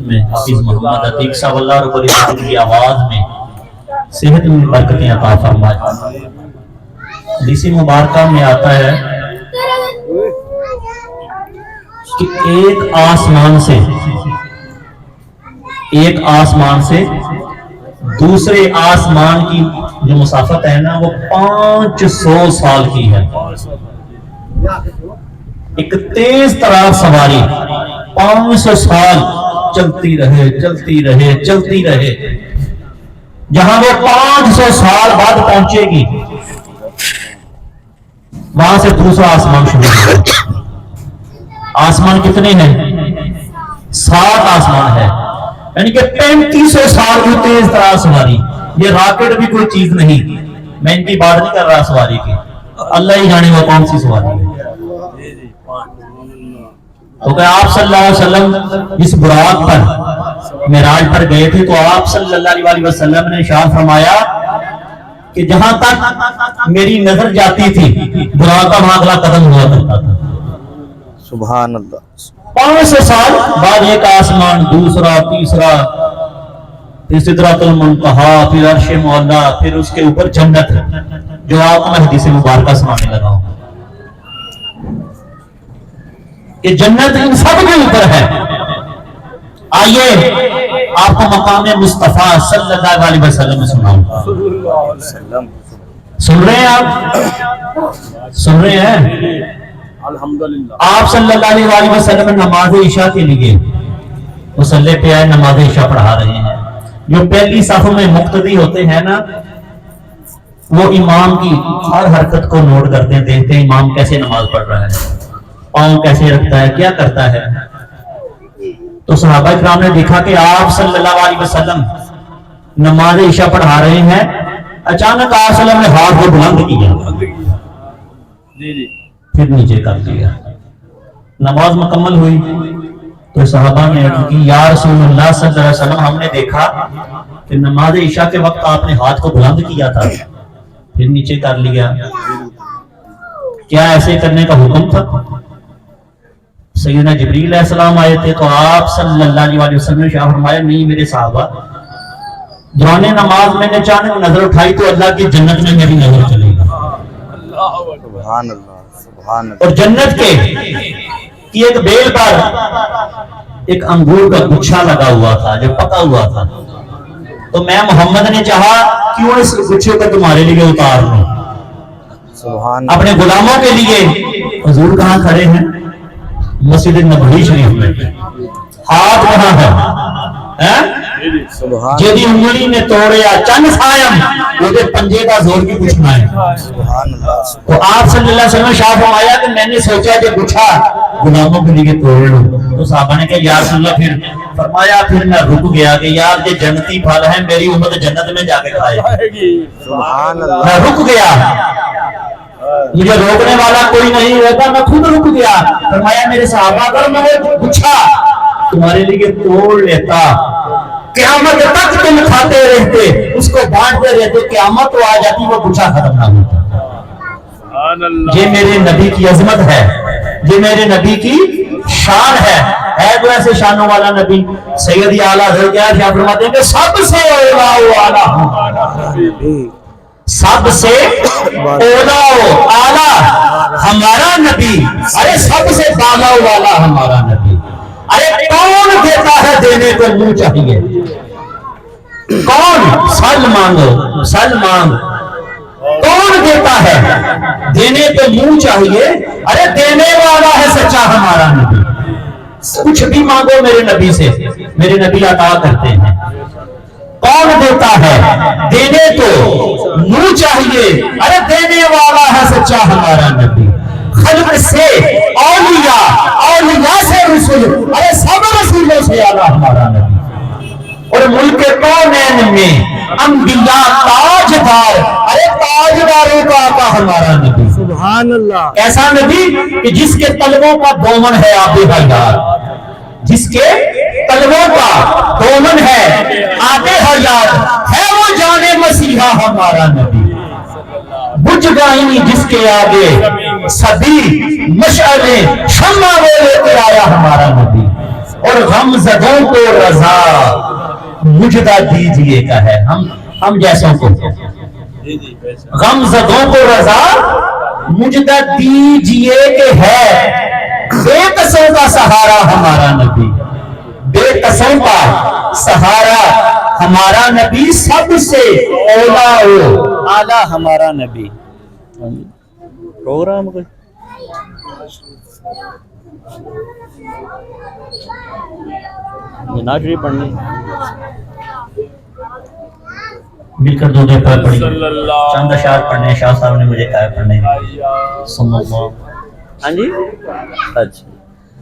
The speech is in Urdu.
میں حافظ محمد عتیق صاحب اللہ رب العزت کی آواز میں صحت میں برکتیں عطا فرمائے۔ حدیث مبارکہ میں آتا ہے کہ ایک آسمان سے دوسرے آسمان کی جو مسافت ہے نا وہ 500 سال کی ہے۔ ایک تیز ترار سواری 500 سال چلتی رہے جہاں وہ 500 سال بعد پہنچے گی وہاں سے دوسرا آسمان شروع ہوگا۔ آسمان کتنے ہیں؟ 7 آسمان ہے، یعنی کہ 3500 سال کی تیز ترار سواری۔ یہ راکٹ بھی کوئی چیز نہیں، میں ان کی بات نہیں کر رہا سواری کی، اللہ ہی جانے وہ کون سی سواری ہے۔ تو کہ آپ صلی اللہ علیہ وسلم جس براق پر معراج پر گئے تھے تو آپ صلی اللہ علیہ وسلم نے ارشاد فرمایا کہ جہاں تک میری نظر جاتی تھی براق کا وہاں اگلا قدم ہوا کرتا تھا۔ سبحان اللہ۔ 500 سال بعد ایک آسمان، دوسرا، تیسرا، پھر سدرۃ المنتہا، پھر عرش معلیٰ، پھر اس کے اوپر جنت، جو آپ کو میں حدیث مبارکہ سنانے لگا ہوں کہ جنت ان سب کے اوپر ہے۔ آئیے آپ کو مقام مصطفیٰ صلی اللہ علیہ وسلم سناؤں۔ سن رہے ہیں آپ؟ سن رہے ہیں؟ الحمدللہ۔ آپ صلی اللہ علیہ وسلم نماز عشاء کے لیے مصلی پہ آئے، نماز عشاء پڑھا رہے ہیں۔ جو پہلی صف میں مقتدی ہوتے ہیں نا وہ امام کی ہر حرکت کو نوٹ کرتے ہیں، دیکھتے ہیں امام کیسے نماز پڑھ رہا ہے، پاؤں کیسے رکھتا ہے، کیا کرتا ہے۔ تو صحابہ کرام نے دیکھا کہ آپ صلی اللہ علیہ وسلم نماز عشاء پڑھا رہے ہیں، اچانک آپ صلی اللہ علیہ وسلم نے ہاتھ کو بلند کیا، پھر نیچے کر دیا۔ نماز مکمل ہوئی تو صحابہ نے عرض کی یا رسول اللہ صلی اللہ علیہ وسلم، ہم نے دیکھا کہ نماز عشاء کے وقت آپ نے ہاتھ کو بلند کیا تھا پھر نیچے کر لیا، کیا ایسے کرنے کا حکم تھا؟ سیدنا جبریل علیہ السلام آئے تھے تو آپ صلی اللہ علیہ وسلم نے فرمایا نہیں میرے صحابہ، دوران نماز میں نے اچانک نظر اٹھائی تو اللہ کی جنت میں میری نظر چلے گا۔ سبحان اللہ، سبحان اللہ۔ اور جنت کے کی ایک بیل پر ایک انگور کا گچھا لگا ہوا تھا جو پکا ہوا تھا، تو میں محمد نے چاہا کیوں اس گچھے کو تمہارے لیے اتار لوں سبحان اپنے غلاموں کے لیے۔ حضور کہاں کھڑے ہیں؟ مسجد نبوی شریف میں، ہاتھ وہاں ہے، سبحان جیدی انگلی نے توڑیا چند سائم وہ پنجے کا زور کی پوچھنا ہے۔ سبحان اللہ۔ تو آپ صلی اللہ علیہ وسلم شاہ فرمایا کہ میں نے سوچا کہ گچھا غلاموں کے لیے توڑ لوں، تو صحابہ نے کہا یا رسول اللہ، پھر فرمایا پھر میں رک گیا کہ یار یہ جنتی پھل ہے، میری امت جنت میں جا کے کھائے گی۔ سبحان اللہ۔ میں رک گیا، مجھے روکنے والا کوئی نہیں ہوتا، میں خود رک گیا۔ فرمایا میرے صحابہ اگر میں وہ گچھا تمہارے لیے توڑ لیتا قیامت تک تم کھاتے رہتے، اس کو بانٹتے رہتے، قیامت تو آ جاتی وہ گچھا ختم نہ ہوتا۔ یہ میرے نبی کی عظمت ہے، یہ میرے نبی کی شان ہے تو ایسے شانوں والا نبی سید اعلیٰ حضرت کیا فرماتے ہیں کہ سب سے اولا و اعلیٰ، سب سے اولا و اعلیٰ ہمارا نبی، ارے سب سے بالا والا ہمارا نبی۔ ارے کون دیتا ہے دینے کو منہ چاہیے؟ کون؟ سل مانگو، سل مانگ۔ کون دیتا ہے دینے کو منہ چاہیے؟ ارے دینے والا ہے سچا ہمارا نبی۔ کچھ بھی مانگو میرے نبی سے، میرے نبی عطا کرتے ہیں۔ کون دیتا ہے دینے کو منہ چاہیے؟ ارے دینے والا ہے سچا ہمارا نبی۔ خلق سے اولیاء، اولیاء سے رسول، ارے سب رسولوں سے اعلیٰ ہمارا نبی۔ اور ملک کونین میں انبیاء تاجدار، ارے تاجداروں کا آقا ہمارا نبی۔ سبحان اللہ۔ ایسا نبی کہ جس کے قلبوں کا دومن ہے آب حیات، جس کے قلبوں کا دومن ہے آب حیات، ہے وہ جان مسیحا ہمارا نبی۔ بجھ گئی جس کے آگے سبھی مشعلیں شمع وہ لے کے آیا ہمارا نبی۔ اور غمزدوں کو رضا مجدہ دیجئے کا ہے. ہم جیسوں کو غمزدوں کو رضا مجدہ دیجئے کہ ہے بے قصوں کا سہارا ہمارا نبی. بے قصوں کا سہارا ہمارا نبی سب سے اولا ہو اعلیٰ ہمارا نبی. پروگرام کوئی ناٹ شریف پڑھنی مل کر دو دے پر پڑھی چند اشعار پڑھنے شاہ صاحب نے مجھے کہا پڑھنے. صلی اللہ. ہاں جی اچھا